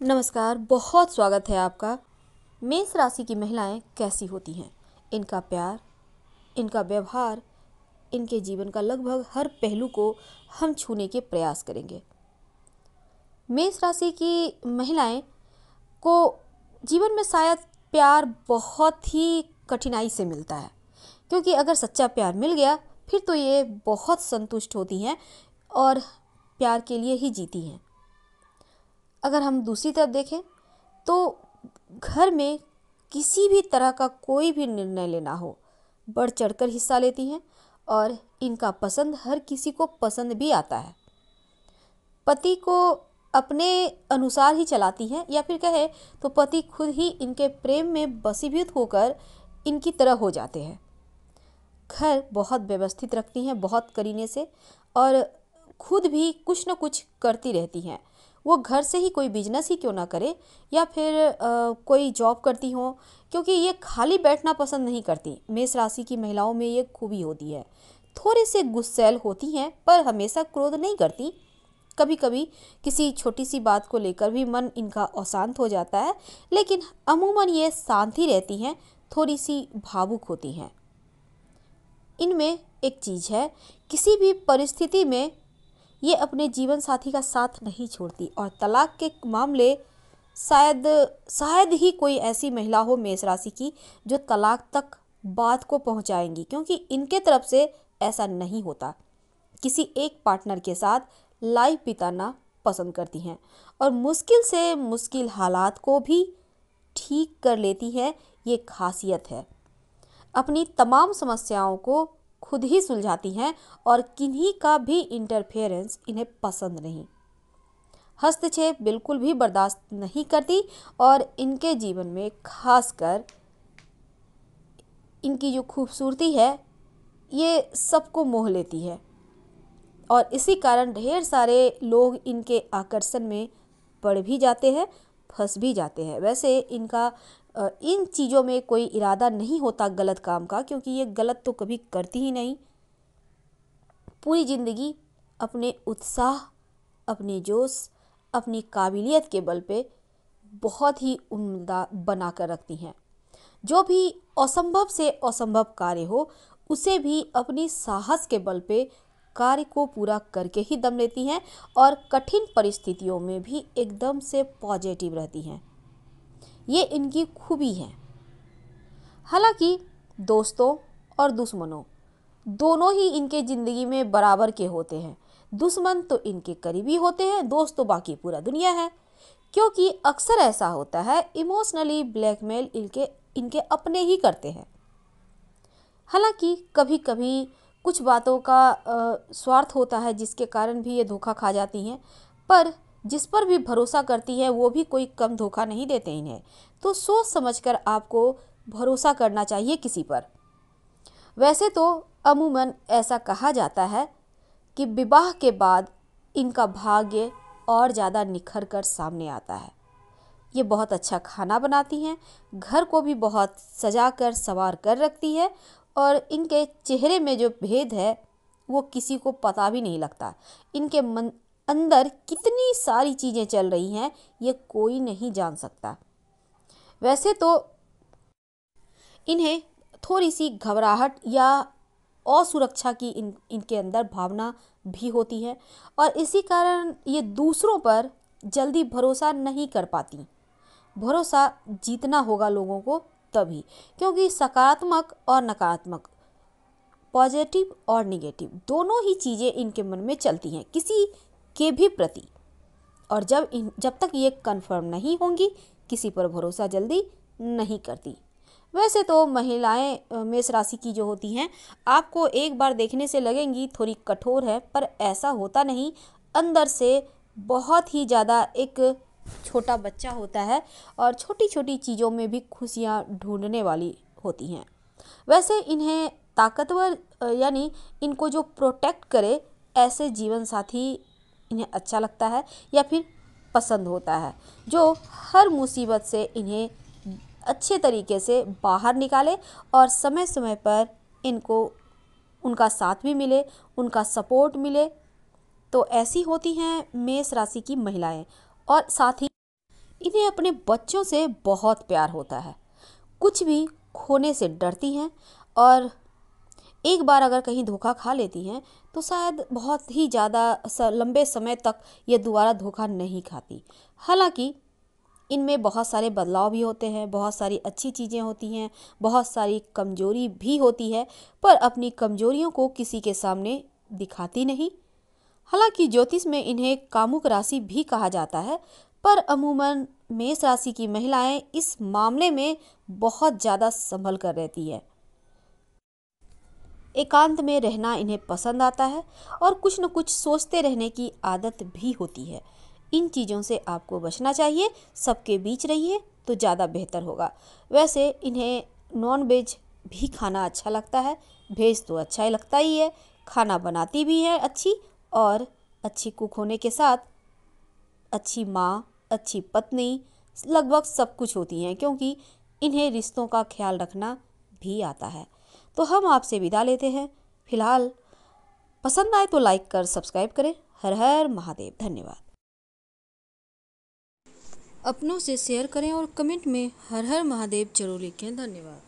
नमस्कार, बहुत स्वागत है आपका। मेष राशि की महिलाएं कैसी होती हैं? इनका प्यार, इनका व्यवहार, इनके जीवन का लगभग हर पहलू को हम छूने के प्रयास करेंगे। मेष राशि की महिलाएं को जीवन में शायद प्यार बहुत ही कठिनाई से मिलता है, क्योंकि अगर सच्चा प्यार मिल गया फिर तो ये बहुत संतुष्ट होती हैं और प्यार के लिए ही जीती हैं। अगर हम दूसरी तरफ देखें तो घर में किसी भी तरह का कोई भी निर्णय लेना हो, बढ़ चढ़कर हिस्सा लेती हैं और इनका पसंद हर किसी को पसंद भी आता है। पति को अपने अनुसार ही चलाती हैं, या फिर कहे तो पति खुद ही इनके प्रेम में वशीभूत होकर इनकी तरह हो जाते हैं। घर बहुत व्यवस्थित रखती हैं बहुत करीने से, और खुद भी कुछ न कुछ करती रहती हैं। वो घर से ही कोई बिजनेस ही क्यों ना करे, या फिर कोई जॉब करती हो, क्योंकि ये खाली बैठना पसंद नहीं करती। मेष राशि की महिलाओं में ये खूबी होती है। थोड़ी से गुस्सैल होती हैं पर हमेशा क्रोध नहीं करती। कभी कभी किसी छोटी सी बात को लेकर भी मन इनका अशांत हो जाता है, लेकिन अमूमन ये शांत ही रहती हैं, थोड़ी सी भावुक होती हैं। इनमें एक चीज़ है, किसी भी परिस्थिति में ये अपने जीवन साथी का साथ नहीं छोड़ती, और तलाक के मामले शायद शायद ही कोई ऐसी महिला हो मेष राशि की जो तलाक तक बात को पहुंचाएंगी, क्योंकि इनके तरफ से ऐसा नहीं होता। किसी एक पार्टनर के साथ लाइफ बिताना पसंद करती हैं और मुश्किल से मुश्किल हालात को भी ठीक कर लेती हैं। ये खासियत है। अपनी तमाम समस्याओं को खुद ही सुलझाती हैं और किन्हीं का भी इंटरफेरेंस इन्हें पसंद नहीं। हस्तक्षेप बिल्कुल भी बर्दाश्त नहीं करती, और इनके जीवन में खासकर इनकी जो खूबसूरती है ये सबको मोह लेती है, और इसी कारण ढेर सारे लोग इनके आकर्षण में पड़ भी जाते हैं, फंस भी जाते हैं। वैसे इनका इन चीज़ों में कोई इरादा नहीं होता गलत काम का, क्योंकि ये गलत तो कभी करती ही नहीं। पूरी ज़िंदगी अपने उत्साह, अपने जोश, अपनी काबिलियत के बल पे बहुत ही उम्दा बना कर रखती हैं। जो भी असंभव से असंभव कार्य हो उसे भी अपनी साहस के बल पे कार्य को पूरा करके ही दम लेती हैं, और कठिन परिस्थितियों में भी एकदम से पॉजिटिव रहती हैं। ये इनकी खूबी है। हालांकि दोस्तों और दुश्मनों दोनों ही इनके ज़िंदगी में बराबर के होते हैं। दुश्मन तो इनके करीबी होते हैं, दोस्त तो बाकी पूरा दुनिया है, क्योंकि अक्सर ऐसा होता है इमोशनली ब्लैकमेल इनके अपने ही करते हैं। हालांकि कभी कभी कुछ बातों का स्वार्थ होता है जिसके कारण भी ये धोखा खा जाती हैं, पर जिस पर भी भरोसा करती है वो भी कोई कम धोखा नहीं देते इन्हें। तो सोच समझकर आपको भरोसा करना चाहिए किसी पर। वैसे तो अमूमन ऐसा कहा जाता है कि विवाह के बाद इनका भाग्य और ज़्यादा निखर कर सामने आता है। ये बहुत अच्छा खाना बनाती हैं, घर को भी बहुत सजा कर संवार कर रखती है, और इनके चेहरे में जो भेद है वो किसी को पता भी नहीं लगता। इनके मन अंदर कितनी सारी चीज़ें चल रही हैं ये कोई नहीं जान सकता। वैसे तो इन्हें थोड़ी सी घबराहट या असुरक्षा की इनके अंदर भावना भी होती है, और इसी कारण ये दूसरों पर जल्दी भरोसा नहीं कर पाती। भरोसा जीतना होगा लोगों को तभी, क्योंकि सकारात्मक और नकारात्मक, पॉजिटिव और निगेटिव दोनों ही चीज़ें इनके मन में चलती हैं किसी के भी प्रति, और जब तक ये कंफर्म नहीं होंगी किसी पर भरोसा जल्दी नहीं करती। वैसे तो महिलाएं मेष राशि की जो होती हैं आपको एक बार देखने से लगेंगी थोड़ी कठोर है, पर ऐसा होता नहीं। अंदर से बहुत ही ज़्यादा एक छोटा बच्चा होता है, और छोटी छोटी चीज़ों में भी खुशियाँ ढूंढने वाली होती हैं। वैसे इन्हें ताकतवर यानी इनको जो प्रोटेक्ट करे ऐसे जीवन साथी इन्हें अच्छा लगता है या फिर पसंद होता है, जो हर मुसीबत से इन्हें अच्छे तरीके से बाहर निकाले और समय समय पर इनको उनका साथ भी मिले, उनका सपोर्ट मिले। तो ऐसी होती हैं मेष राशि की महिलाएं। और साथ ही इन्हें अपने बच्चों से बहुत प्यार होता है। कुछ भी खोने से डरती हैं और एक बार अगर कहीं धोखा खा लेती हैं तो शायद बहुत ही ज़्यादा लंबे समय तक ये दोबारा धोखा नहीं खाती। हालांकि इनमें बहुत सारे बदलाव भी होते हैं, बहुत सारी अच्छी चीज़ें होती हैं, बहुत सारी कमजोरी भी होती है, पर अपनी कमजोरियों को किसी के सामने दिखाती नहीं। हालांकि ज्योतिष में इन्हें कामुक राशि भी कहा जाता है, पर अमूमन मेष राशि की महिलाएं इस मामले में बहुत ज़्यादा संभल कर रहती है। एकांत में रहना इन्हें पसंद आता है और कुछ न कुछ सोचते रहने की आदत भी होती है। इन चीज़ों से आपको बचना चाहिए, सबके बीच रहिए तो ज़्यादा बेहतर होगा। वैसे इन्हें नॉन वेज भी खाना अच्छा लगता है, वेज तो अच्छा ही लगता ही है। खाना बनाती भी है अच्छी, और अच्छी कुक होने के साथ अच्छी माँ, अच्छी पत्नी, लगभग सब कुछ होती हैं, क्योंकि इन्हें रिश्तों का ख्याल रखना भी आता है। तो हम आपसे विदा लेते हैं। फिलहाल पसंद आए तो लाइक कर सब्सक्राइब करें। हर हर महादेव। धन्यवाद। अपनों से शेयर करें और कमेंट में हर हर महादेव जरूर लिखें। धन्यवाद।